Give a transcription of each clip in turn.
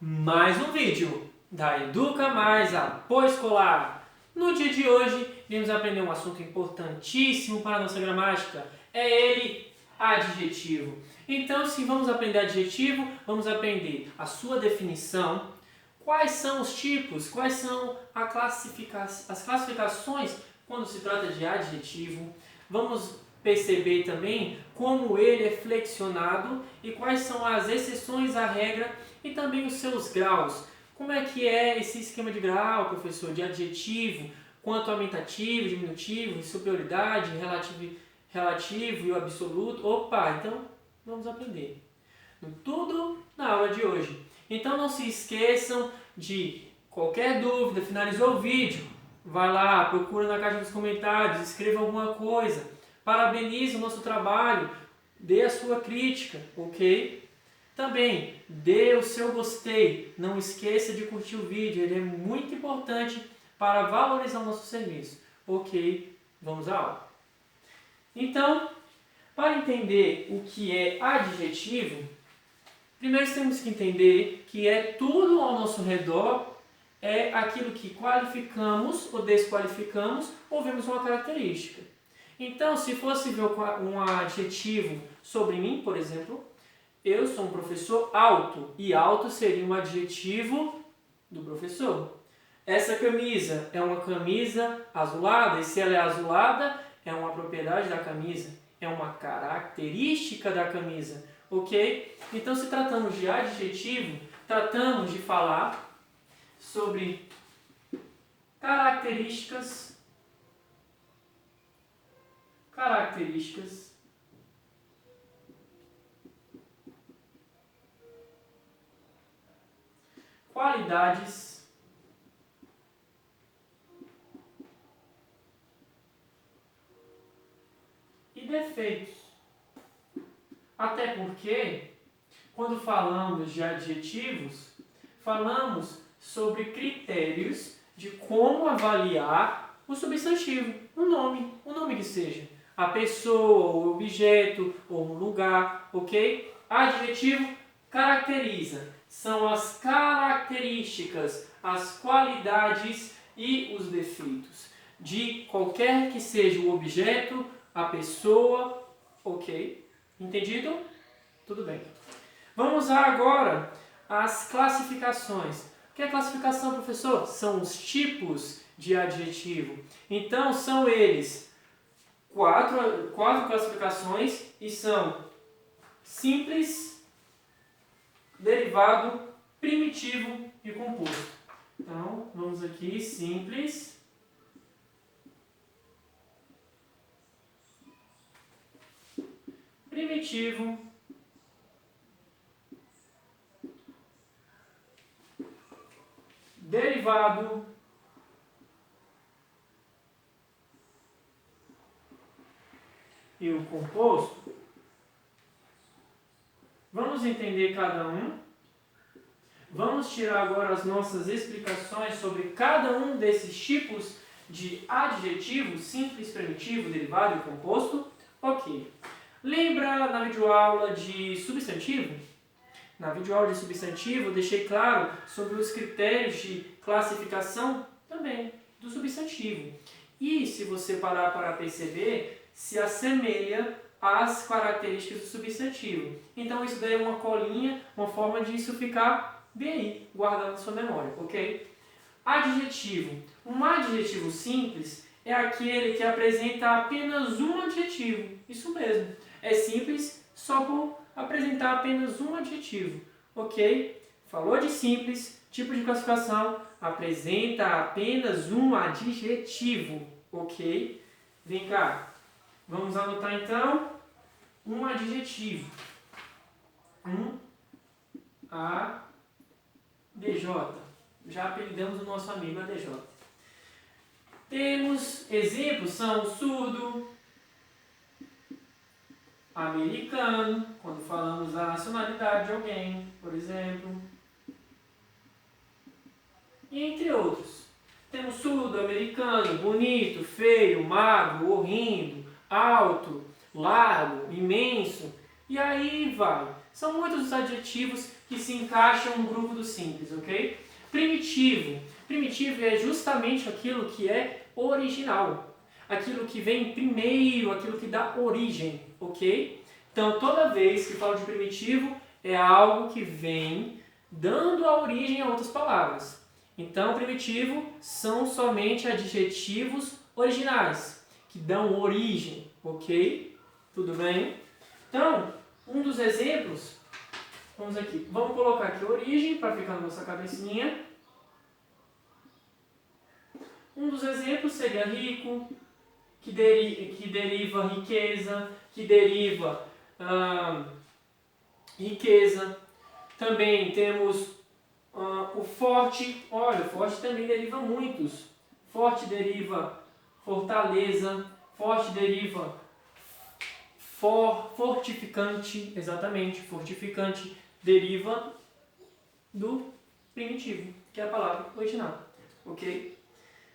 Mais um vídeo da Educa Mais Apoio Escolar. No dia de hoje, vamos aprender um assunto importantíssimo para a nossa gramática. É ele, adjetivo. Então, se vamos aprender adjetivo, vamos aprender a sua definição, quais são os tipos, quais são as classificações quando se trata de adjetivo. Vamos perceber também como ele é flexionado e quais são as exceções à regra e também os seus graus. Como é que é esse esquema de grau, professor, de adjetivo, quanto aumentativo, diminutivo, superioridade, relativo e o absoluto? Opa, então vamos aprender. Tudo na aula de hoje. Então não se esqueçam de qualquer dúvida, finalizou o vídeo, vai lá, procura na caixa dos comentários, escreva alguma coisa, parabenize o nosso trabalho, dê a sua crítica, ok? Também dê o seu gostei, não esqueça de curtir o vídeo, ele é muito importante para valorizar o nosso serviço, ok? Vamos à aula. Então, para entender o que é adjetivo, primeiro temos que entender que é tudo ao nosso redor, é aquilo que qualificamos ou desqualificamos ou vemos uma característica. Então, se fosse ver um adjetivo sobre mim, por exemplo, eu sou um professor alto, e alto seria um adjetivo do professor. Essa camisa é uma camisa azulada, e se ela é azulada, é uma propriedade da camisa, é uma característica da camisa, ok? Então, se tratamos de adjetivo, tratamos de falar sobre características qualidades e defeitos. Até porque, quando falamos de adjetivos, falamos sobre critérios de como avaliar o substantivo, o nome que seja, a pessoa, o objeto ou um lugar, ok? Adjetivo caracteriza, são as características, as qualidades e os defeitos de qualquer que seja o objeto, a pessoa, ok? Entendido? Tudo bem. Vamos agora às classificações. O que é classificação, professor? São os tipos de adjetivo. Então, são eles quatro classificações e são simples, derivado, primitivo e composto. Então, vamos aqui, simples, primitivo, derivado, e o composto. Vamos entender cada um. Vamos tirar agora as nossas explicações sobre cada um desses tipos de adjetivo, simples, primitivo, derivado e composto. Ok. Lembra na videoaula de substantivo? Na videoaula de substantivo, eu deixei claro sobre os critérios de classificação também do substantivo. E se você parar para perceber, se assemelha às características do substantivo. Então isso daí é uma colinha, uma forma de isso ficar bem aí, guardado na sua memória, ok? Adjetivo. Um adjetivo simples é aquele que apresenta apenas um adjetivo. Isso mesmo. É simples só por apresentar apenas um adjetivo, ok? Falou de simples, tipo de classificação, apresenta apenas um adjetivo, ok? Vem cá, vamos anotar então um adjetivo. ADJ. Já apelidamos o nosso amigo ADJ. Temos exemplos, são surdo, americano, quando falamos da nacionalidade de alguém, por exemplo, e entre outros. Temos surdo, americano, bonito, feio, magro, horrendo, alto, largo, imenso, e aí vai. São muitos os adjetivos que se encaixam no grupo do simples, ok? Primitivo. Primitivo é justamente aquilo que é original. Aquilo que vem primeiro, aquilo que dá origem, ok? Então, toda vez que falo de primitivo, é algo que vem dando a origem a outras palavras. Então, primitivo são somente adjetivos originais, que dão origem, ok? Tudo bem? Então, um dos exemplos, vamos colocar aqui origem para ficar na nossa cabecinha. Um dos exemplos seria rico, que deriva riqueza, que deriva riqueza. Também temos o forte. Olha, o forte também deriva muitos. Forte deriva fortaleza, forte deriva fortificante, exatamente, fortificante deriva do primitivo, que é a palavra original, ok?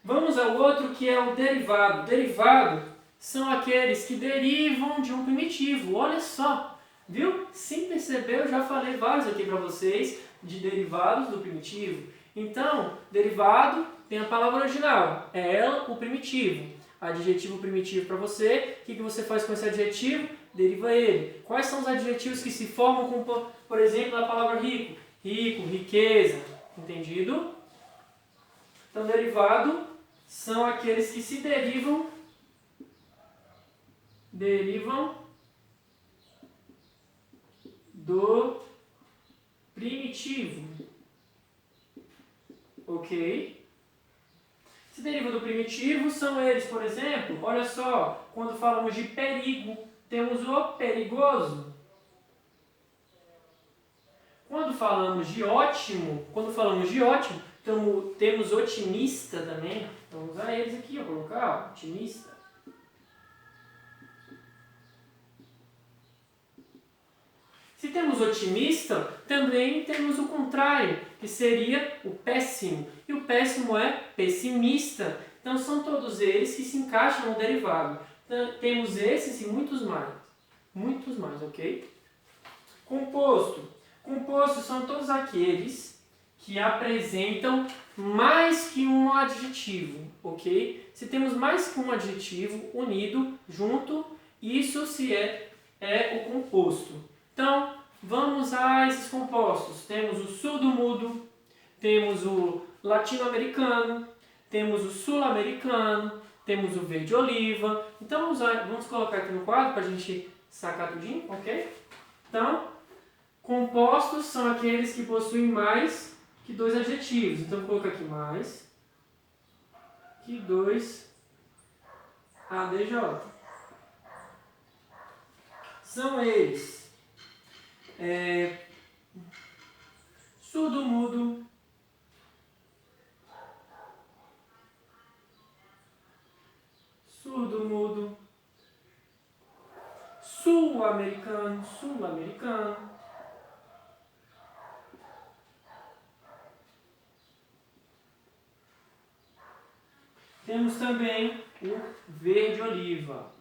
Vamos ao outro, que é o derivado. Derivado são aqueles que derivam de um primitivo. Olha só, viu? Sem perceber, eu já falei vários aqui para vocês de derivados do primitivo. Então, derivado tem a palavra original, é ela o primitivo. Adjetivo primitivo para você, o que você faz com esse adjetivo? Deriva ele. Quais são os adjetivos que se formam com, por exemplo, a palavra rico? Rico, riqueza, entendido? Então, derivado são aqueles que se derivam do primitivo, ok? Se deriva do primitivo são eles, por exemplo, olha só, quando falamos de perigo, temos o perigoso. Quando falamos de ótimo, temos otimista também. Vamos usar eles aqui, vou colocar otimista. Se temos otimista, também temos o contrário, que seria o péssimo. E o péssimo é pessimista. Então são todos eles que se encaixam no derivado. Então, temos esses e muitos mais. Muitos mais, ok? Composto. Compostos são todos aqueles que apresentam mais que um adjetivo, ok? Se temos mais que um adjetivo unido, junto, isso é o composto. Então, vamos a esses compostos. Temos o surdo-mudo, temos o latino-americano, temos o sul-americano, temos o verde-oliva. Então, vamos colocar aqui no quadro para a gente sacar tudinho, ok? Então, compostos são aqueles que possuem mais que dois adjetivos. Então, vou colocar aqui mais que dois ADJ. São eles surdo-mudo, surdo-mudo, sul-americano, temos também o verde-oliva.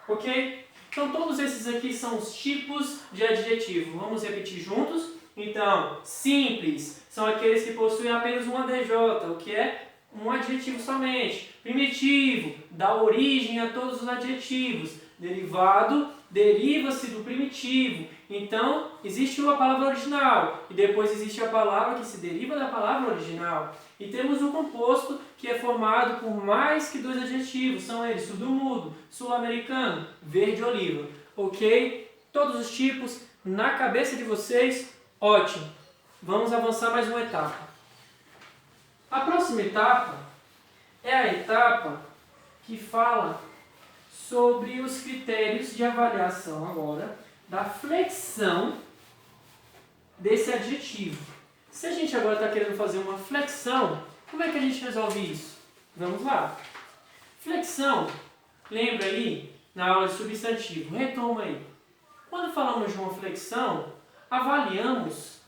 Ok? Então, todos esses aqui são os tipos de adjetivo. Vamos repetir juntos? Então, simples são aqueles que possuem apenas um ADJ, o que é um adjetivo somente. Primitivo dá origem a todos os adjetivos. Derivado deriva-se do primitivo. Então, existe uma palavra original e depois existe a palavra que se deriva da palavra original. E temos o composto, que é formado por mais que dois adjetivos. São eles surdo-mudo, sul-americano, verde-oliva. Ok? Todos os tipos na cabeça de vocês? Ótimo. Vamos avançar mais uma etapa. A próxima etapa é a etapa que fala sobre os critérios de avaliação agora da flexão desse adjetivo. Se a gente agora está querendo fazer uma flexão, como é que a gente resolve isso? Vamos lá. Flexão, lembra aí na aula de substantivo, retoma aí. Quando falamos de uma flexão, avaliamos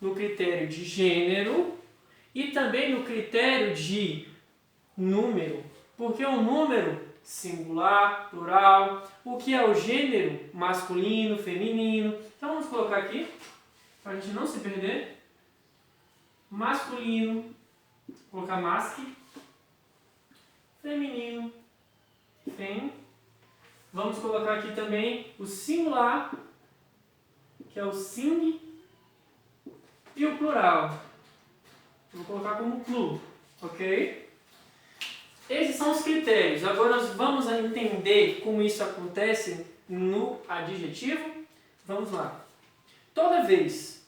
no critério de gênero e também no critério de número, porque o número singular, plural, o que é o gênero, masculino, feminino. Então vamos colocar aqui, para a gente não se perder. Masculino, vou colocar masque, feminino, fem. Vamos colocar aqui também o singular, que é o sing, e o plural. Vou colocar como clu, ok? Esses são os critérios. Agora nós vamos entender como isso acontece no adjetivo. Vamos lá. Toda vez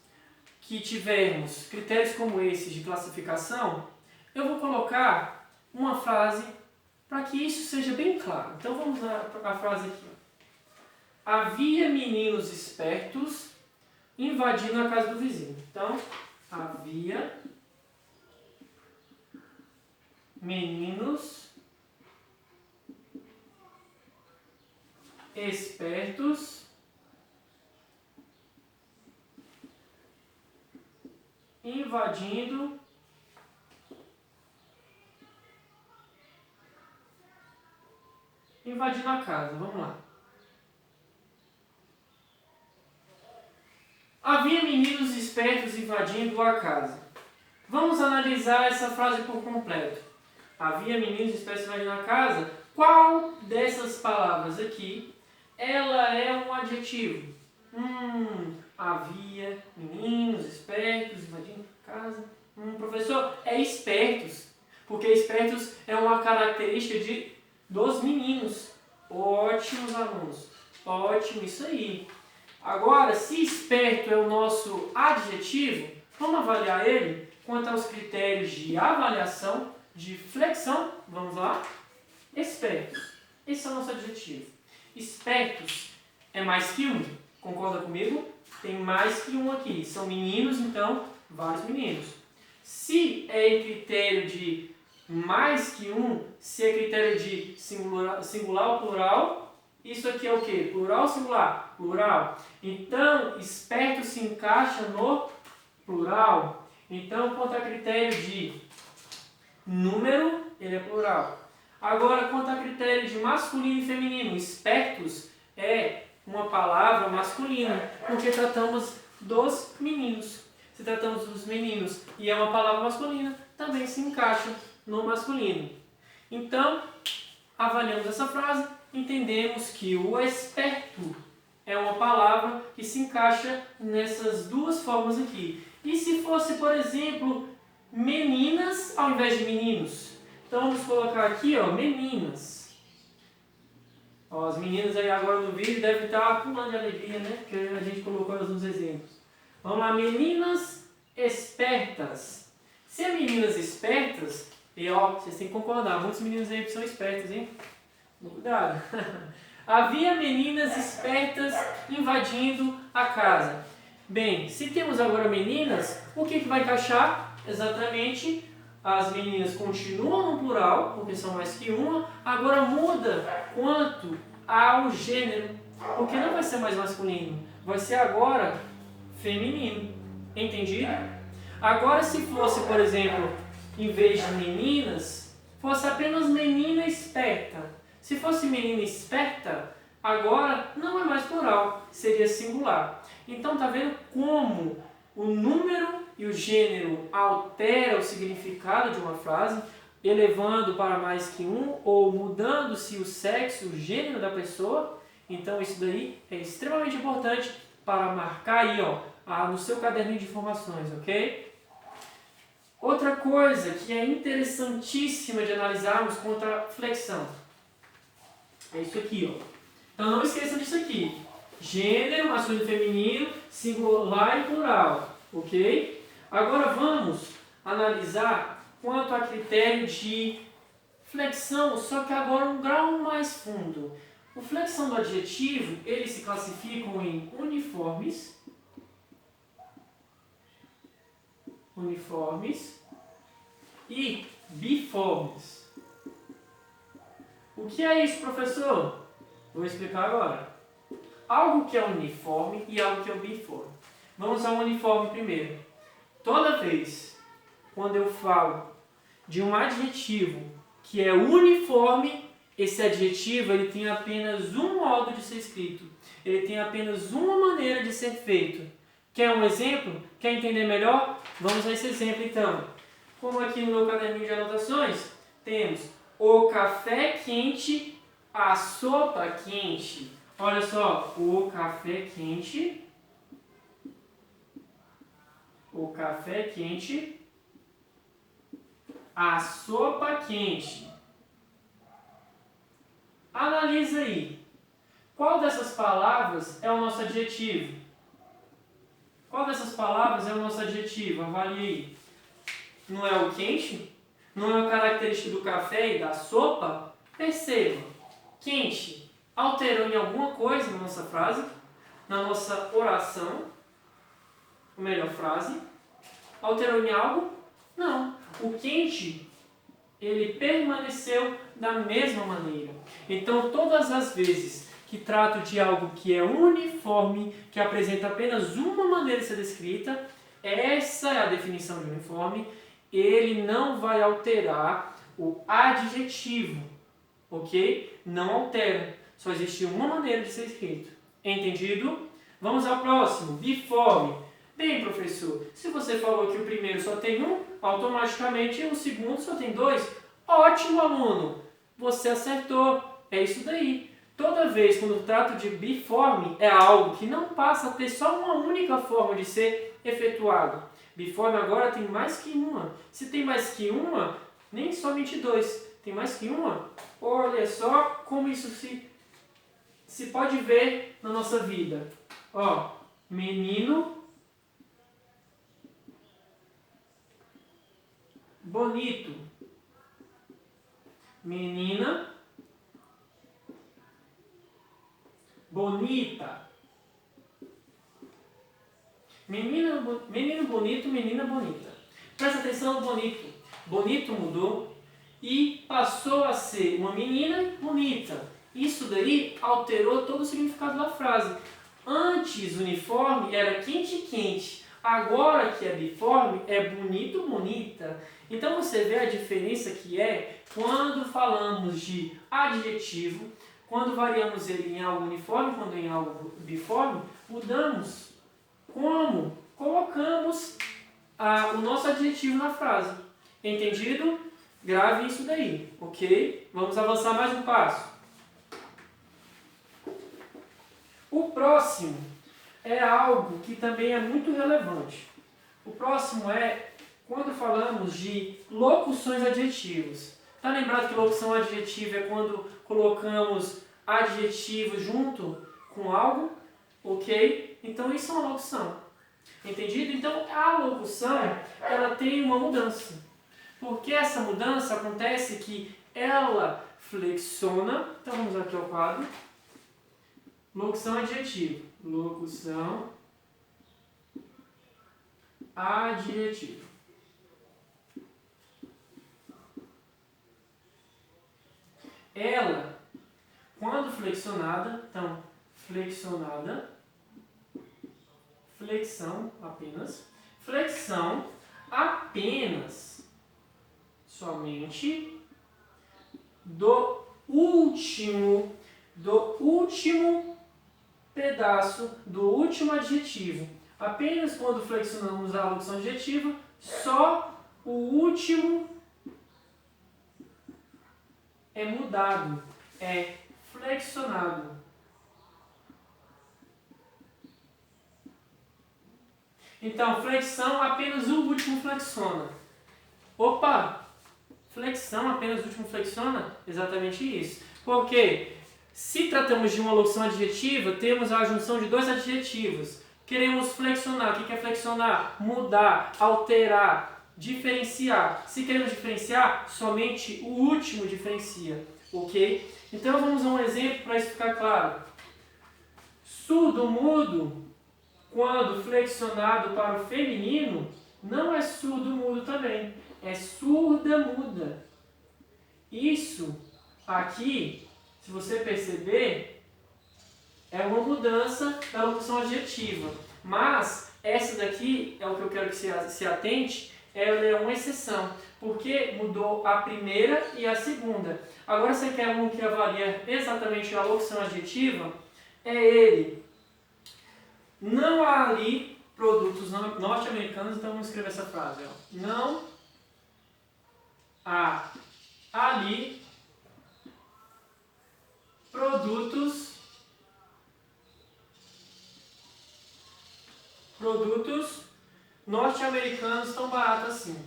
que tivermos critérios como esses de classificação, eu vou colocar uma frase para que isso seja bem claro. Então vamos lá para a frase aqui. Havia meninos espertos invadindo a casa do vizinho. Então, havia meninos espertos invadindo a casa. Vamos lá. Havia meninos espertos invadindo a casa. Vamos analisar essa frase por completo. Havia meninos espertos invadindo a casa. Qual dessas palavras aqui, ela é um adjetivo? Havia meninos espertos invadindo a casa. Professor, é espertos. Porque espertos é uma característica dos meninos. Ótimos alunos. Ótimo, isso aí. Agora, se esperto é o nosso adjetivo, vamos avaliar ele quanto aos critérios de avaliação, de flexão. Vamos lá. Espertos. Esse é o nosso adjetivo. Espertos é mais que um. Concorda comigo? Tem mais que um aqui. São meninos, então, vários meninos. Se é critério de mais que um, se é critério de singular ou plural, isso aqui é o quê? Plural ou singular? Plural. Então, esperto se encaixa no plural. Então, quanto a critério de número, ele é plural. Agora, quanto a critério de masculino e feminino, espertos é uma palavra masculina, porque tratamos dos meninos. Se tratamos dos meninos e é uma palavra masculina, também se encaixa no masculino. Então, avaliamos essa frase, entendemos que o esperto é uma palavra que se encaixa nessas duas formas aqui. E se fosse, por exemplo, meninas ao invés de meninos? Então vamos colocar aqui, ó, meninas. Ó, as meninas aí agora no vídeo devem estar pulando de alegria, né? Porque a gente colocou elas nos exemplos. Vamos lá, meninas espertas. Se é meninas espertas, e ó, vocês têm que concordar, muitos meninos aí são espertos, hein? Cuidado. Havia meninas espertas invadindo a casa. Bem, se temos agora meninas, o que vai encaixar? Exatamente, as meninas continuam no plural, porque são mais que uma, agora muda quanto ao gênero, porque não vai ser mais masculino, vai ser agora feminino. Entendido? Agora, se fosse, por exemplo, em vez de meninas, fosse apenas menina esperta. Se fosse menina esperta, agora não é mais plural, seria singular. Então, tá vendo como o número e o gênero altera o significado de uma frase, elevando para mais que um ou mudando-se o sexo, o gênero da pessoa? Então, isso daí é extremamente importante para marcar aí, ó, no seu caderninho de informações, ok? Outra coisa que é interessantíssima de analisarmos quanto à flexão é isso aqui, ó. Então não esqueçam disso aqui. Gênero, masculino e feminino, singular e plural, ok? Agora vamos analisar quanto a critério de flexão, só que agora um grau mais fundo. O flexão do adjetivo, eles se classificam em uniformes e biformes. O que é isso, professor? Vou explicar agora. Algo que é uniforme e algo que é biforme. Vamos ao uniforme primeiro. Toda vez quando eu falo de um adjetivo que é uniforme, esse adjetivo ele tem apenas um modo de ser escrito. Ele tem apenas uma maneira de ser feito. Quer um exemplo? Quer entender melhor? Vamos a esse exemplo então. Como aqui no meu caderninho de anotações, temos o café quente, a sopa quente. Olha só, o café quente, a sopa quente. Analisa aí. Qual dessas palavras é o nosso adjetivo? Qual dessas palavras é o nosso adjetivo? Avalie aí. Não é o quente? Não é uma característica do café e da sopa? Perceba. Quente alterou em alguma coisa na nossa frase, na nossa oração, ou melhor, frase. Alterou em algo? Não. O quente, ele permaneceu da mesma maneira. Então, todas as vezes que trato de algo que é uniforme, que apresenta apenas uma maneira de ser descrita, essa é a definição de uniforme, ele não vai alterar o adjetivo, ok? Não altera, só existe uma maneira de ser escrito. Entendido? Vamos ao próximo, biforme. Bem, professor, se você falou que o primeiro só tem um, automaticamente o segundo só tem dois. Ótimo, aluno! Você acertou. É isso daí. Toda vez quando trato de biforme, é algo que não passa a ter só uma única forma de ser efetuado. Biforme agora tem mais que uma. Se tem mais que uma, nem somente dois. Tem mais que uma? Olha só como isso se pode ver na nossa vida. Ó, menino bonito. Menina bonita. Menino bonito, menina bonita. Presta atenção no bonito. Bonito mudou e passou a ser uma menina bonita. Isso daí alterou todo o significado da frase. Antes, uniforme era quente. Agora que é biforme, é bonito, bonita. Então você vê a diferença que é quando falamos de adjetivo, quando variamos ele em algo uniforme, quando em algo biforme, mudamos como colocamos o nosso adjetivo na frase. Entendido? Grave isso daí, ok? Vamos avançar mais um passo. O próximo é algo que também é muito relevante. O próximo é quando falamos de locuções adjetivos. Está lembrado que locução adjetiva é quando colocamos adjetivo junto com algo? Ok? Então isso é uma locução. Entendido? Então a locução ela tem uma mudança. Porque essa mudança acontece que ela flexiona. Então vamos aqui ao quadro. Locução adjetiva. Locução adjetiva. Ela, quando flexionada, então, flexionada, flexão apenas, somente, do último pedaço, do último adjetivo. Apenas quando flexionamos a locução adjetiva, só o último é mudado, é flexionado. Então, flexão, apenas o último flexiona. Opa! Flexão, apenas o último flexiona? Exatamente isso. Por quê? Se tratamos de uma locução adjetiva, temos a junção de dois adjetivos. Queremos flexionar. O que é flexionar? Mudar, alterar, diferenciar. Se queremos diferenciar, somente o último diferencia. Ok? Então vamos a um exemplo para isso ficar claro. Surdo-mudo, quando flexionado para o feminino, não é surdo-mudo também. É surda-muda. Isso aqui, se você perceber, é uma mudança da locução adjetiva. Mas essa daqui é o que eu quero que você se atente, ela é uma exceção, porque mudou a primeira e a segunda. Agora você quer um que avalia exatamente a locução adjetiva? É ele. Não há ali produtos norte-americanos, então vamos escrever essa frase. Ó. Não há ali produtos norte-americanos tão baratos assim.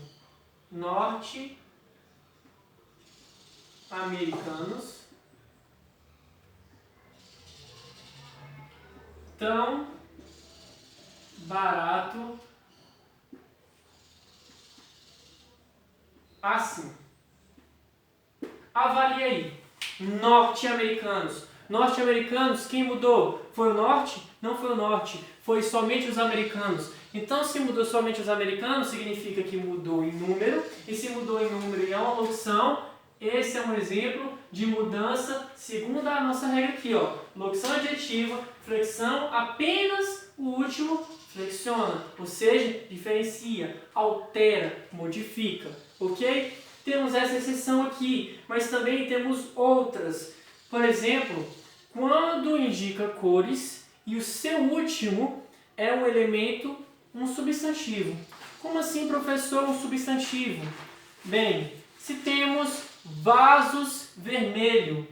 Norte-americanos tão barato assim. Avalie aí. Norte-americanos. Norte-americanos, quem mudou? Foi o norte? Não foi o norte. Foi somente os americanos. Então, se mudou somente os americanos, significa que mudou em número. E se mudou em número e é uma locução, esse é um exemplo de mudança segundo a nossa regra aqui. Ó. Locução adjetiva, flexão, apenas o último flexiona. Ou seja, diferencia, altera, modifica. Ok? Temos essa exceção aqui, mas também temos outras. Por exemplo, quando indica cores e o seu último é um elemento, um substantivo. Como assim, professor, um substantivo? Bem, se temos vasos vermelho,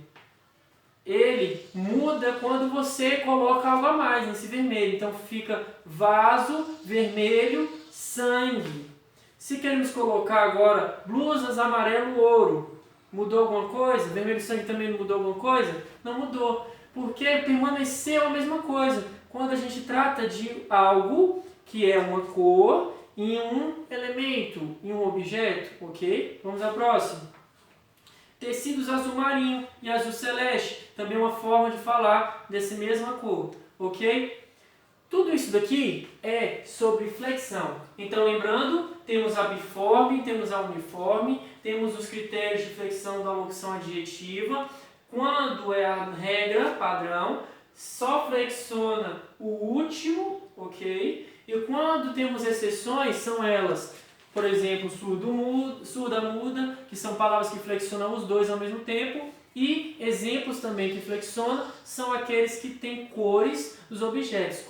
ele muda quando você coloca algo a mais nesse vermelho. Então fica vaso vermelho sangue. Se queremos colocar agora blusas amarelo ouro, mudou alguma coisa? Vermelho sangue também não mudou alguma coisa? Não mudou, porque permaneceu a mesma coisa. Quando a gente trata de algo que é uma cor em um elemento, em um objeto, ok? Vamos à próxima. Tecidos azul marinho e azul celeste, também uma forma de falar dessa mesma cor, ok? Tudo isso daqui é sobre flexão. Então, lembrando, temos a biforme, temos a uniforme, temos os critérios de flexão da locução adjetiva. Quando é a regra padrão, só flexiona o último, ok? E quando temos exceções, são elas, por exemplo, surda muda, que são palavras que flexionam os dois ao mesmo tempo. E exemplos também que flexionam são aqueles que têm cores dos objetos,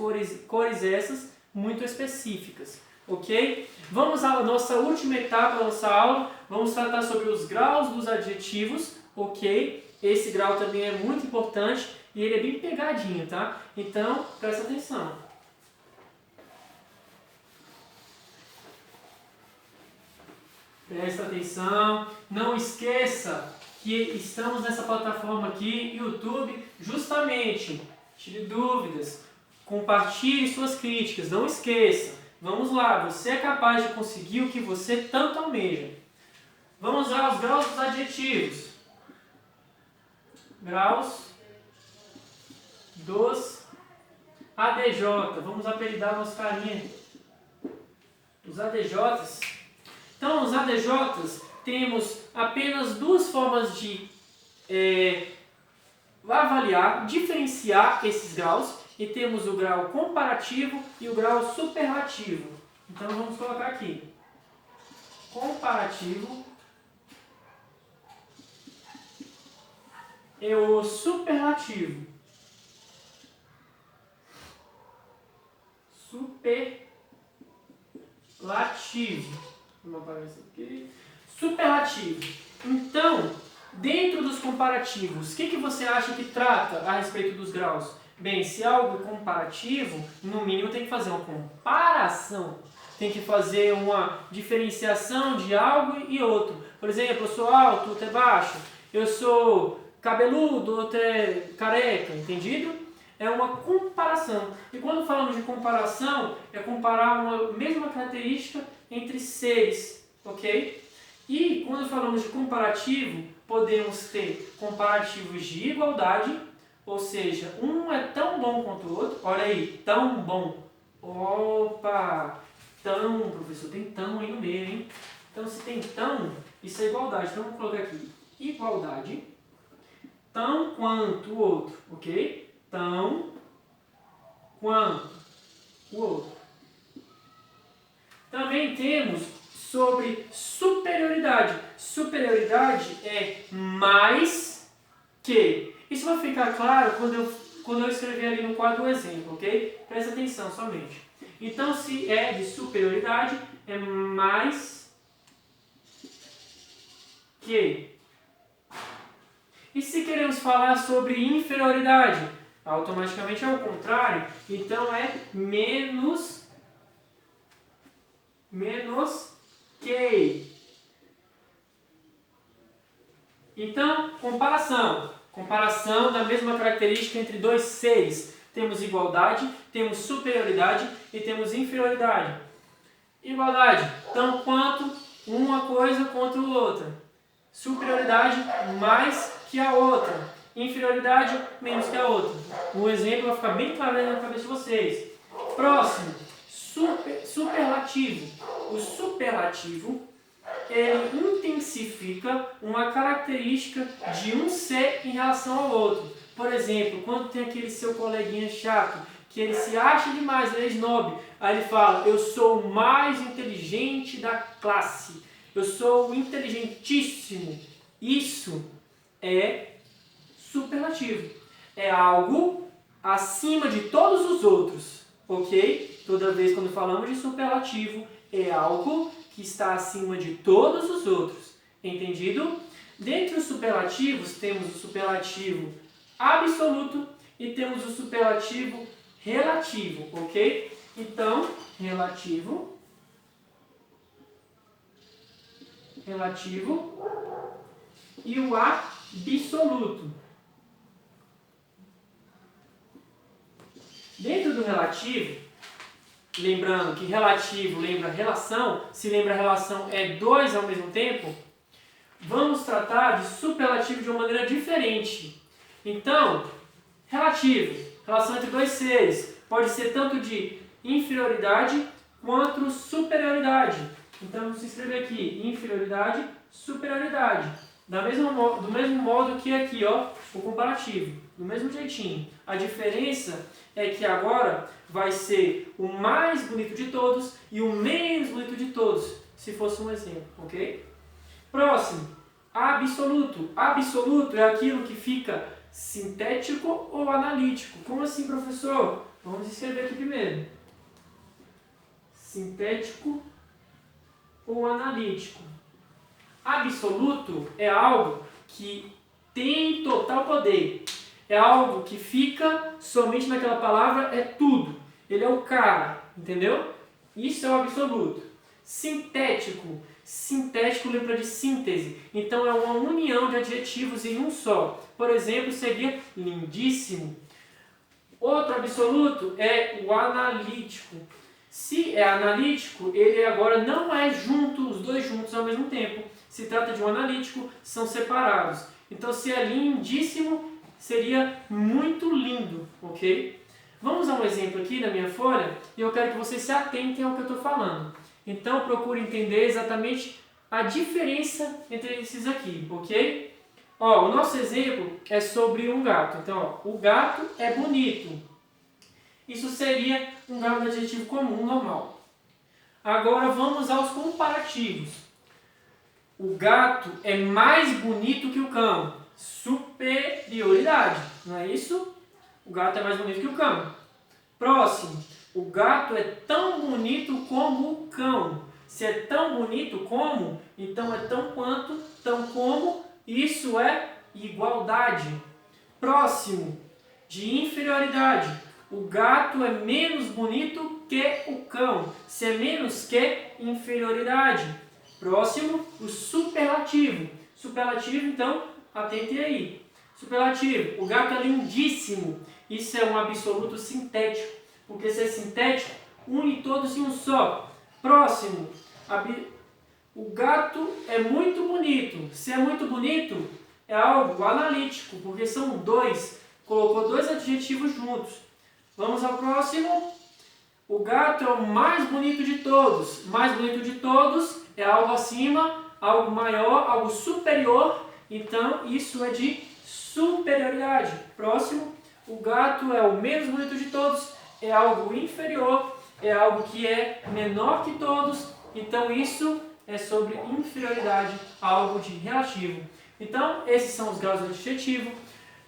cores essas muito específicas, ok? Vamos à nossa última etapa da nossa aula, vamos tratar sobre os graus dos adjetivos, ok? Esse grau também é muito importante e ele é bem pegadinho, tá? Então, presta atenção. Presta atenção, não esqueça que estamos nessa plataforma aqui, YouTube, justamente, tire dúvidas, compartilhe suas críticas, não esqueça. Vamos lá, você é capaz de conseguir o que você tanto almeja. Vamos aos graus dos adjetivos. Graus dos ADJ. Vamos apelidar nosso carinha. Os ADJs. Então, os ADJs, temos apenas duas formas de avaliar, diferenciar esses graus. E temos o grau comparativo e o grau superlativo. Então, vamos colocar aqui. Comparativo e o superlativo. Superlativo. Vamos apagar isso aqui. Superlativo. Então, dentro dos comparativos, o que você acha que trata a respeito dos graus? Bem, se algo é comparativo, no mínimo tem que fazer uma comparação. Tem que fazer uma diferenciação de algo e outro. Por exemplo, eu sou alto, outro é baixo. Eu sou cabeludo, outro é careca, entendido? É uma comparação. E quando falamos de comparação, é comparar uma mesma característica entre seres, ok? E quando falamos de comparativo, podemos ter comparativos de igualdade, ou seja, um é tão bom quanto o outro. Olha aí, tão bom. Opa! Tão, professor, tem tão aí no meio, hein? Então, se tem tão, isso é igualdade. Então, vamos colocar aqui, igualdade, tão quanto o outro, ok? Tão quanto o outro. Também temos sobre superioridade. Superioridade é mais que. Isso vai ficar claro quando eu escrever ali no quadro o exemplo, ok? Presta atenção somente. Então, se é de superioridade, é mais que. E se queremos falar sobre inferioridade? Automaticamente é o contrário. Então, é menos que. Então, comparação. Comparação da mesma característica entre dois seres. Temos igualdade, temos superioridade e temos inferioridade. Igualdade, tão quanto uma coisa contra a outra. Superioridade, mais que a outra. Inferioridade, menos que a outra. Um exemplo vai ficar bem claro na cabeça de vocês. Próximo, superlativo. O superlativo, ele intensifica uma característica de um ser em relação ao outro. Por exemplo, quando tem aquele seu coleguinha chato, que ele se acha demais, ele é snob, aí ele fala, eu sou o mais inteligente da classe, eu sou inteligentíssimo. Isso é superlativo. É algo acima de todos os outros, ok? Toda vez quando falamos de superlativo, é algo que está acima de todos os outros. Entendido? Dentre os superlativos, temos o superlativo absoluto e temos o superlativo relativo, ok? Então, relativo e o absoluto. Dentro do relativo, lembrando que relativo lembra relação, se lembra relação é dois ao mesmo tempo, vamos tratar de superlativo de uma maneira diferente. Então, relativo, relação entre dois seres, pode ser tanto de inferioridade quanto superioridade. Então, vamos escrever aqui, inferioridade, superioridade. Do mesmo modo que aqui, ó, o comparativo, do mesmo jeitinho. A diferença é que agora vai ser o mais bonito de todos e o menos bonito de todos, se fosse um exemplo, ok? Próximo, absoluto. Absoluto é aquilo que fica sintético ou analítico. Como assim, professor? Vamos escrever aqui primeiro. Sintético ou analítico. Absoluto é algo que tem total poder. É algo que fica somente naquela palavra, é tudo. Ele é o cara, entendeu? Isso é o absoluto. Sintético. Sintético lembra de síntese. Então é uma união de adjetivos em um só. Por exemplo, seria lindíssimo. Outro absoluto é o analítico. Se é analítico, ele agora não é junto, os dois juntos ao mesmo tempo. Se trata de um analítico, são separados. Então, se é lindíssimo, seria muito lindo, ok? Vamos a um exemplo aqui na minha folha e eu quero que vocês se atentem ao que eu estou falando. Então, procure entender exatamente a diferença entre esses aqui, ok? Ó, o nosso exemplo é sobre um gato. Então, ó, o gato é bonito. Isso seria um grau de adjetivo comum, normal. Agora, vamos aos comparativos. O gato é mais bonito que o cão. Superioridade, não é isso? O gato é mais bonito que o cão. Próximo. O gato é tão bonito como o cão. Se é tão bonito como, então é tão quanto, tão como, isso é igualdade. Próximo. De inferioridade. O gato é menos bonito que o cão. Se é menos que, inferioridade. Próximo, o superlativo. Superlativo, então, atentem aí. Superlativo, o gato é lindíssimo. Isso é um absoluto sintético. Porque se é sintético, une todos em um só. Próximo, o gato é muito bonito. Se é muito bonito, é algo analítico, porque são dois. Colocou dois adjetivos juntos. Vamos ao próximo. O gato é o mais bonito de todos. Mais bonito de todos é algo acima, algo maior, algo superior. Então, isso é de superioridade. Próximo. O gato é o menos bonito de todos. É algo inferior. É algo que é menor que todos. Então, isso é sobre inferioridade, algo de relativo. Então, esses são os graus do adjetivo.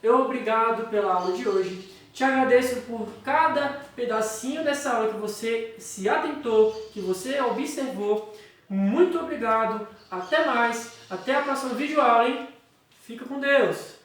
Eu obrigado pela aula de hoje. Te agradeço por cada pedacinho dessa aula que você se atentou, que você observou. Muito obrigado. Até mais. Até a próxima videoaula, hein? Fica com Deus.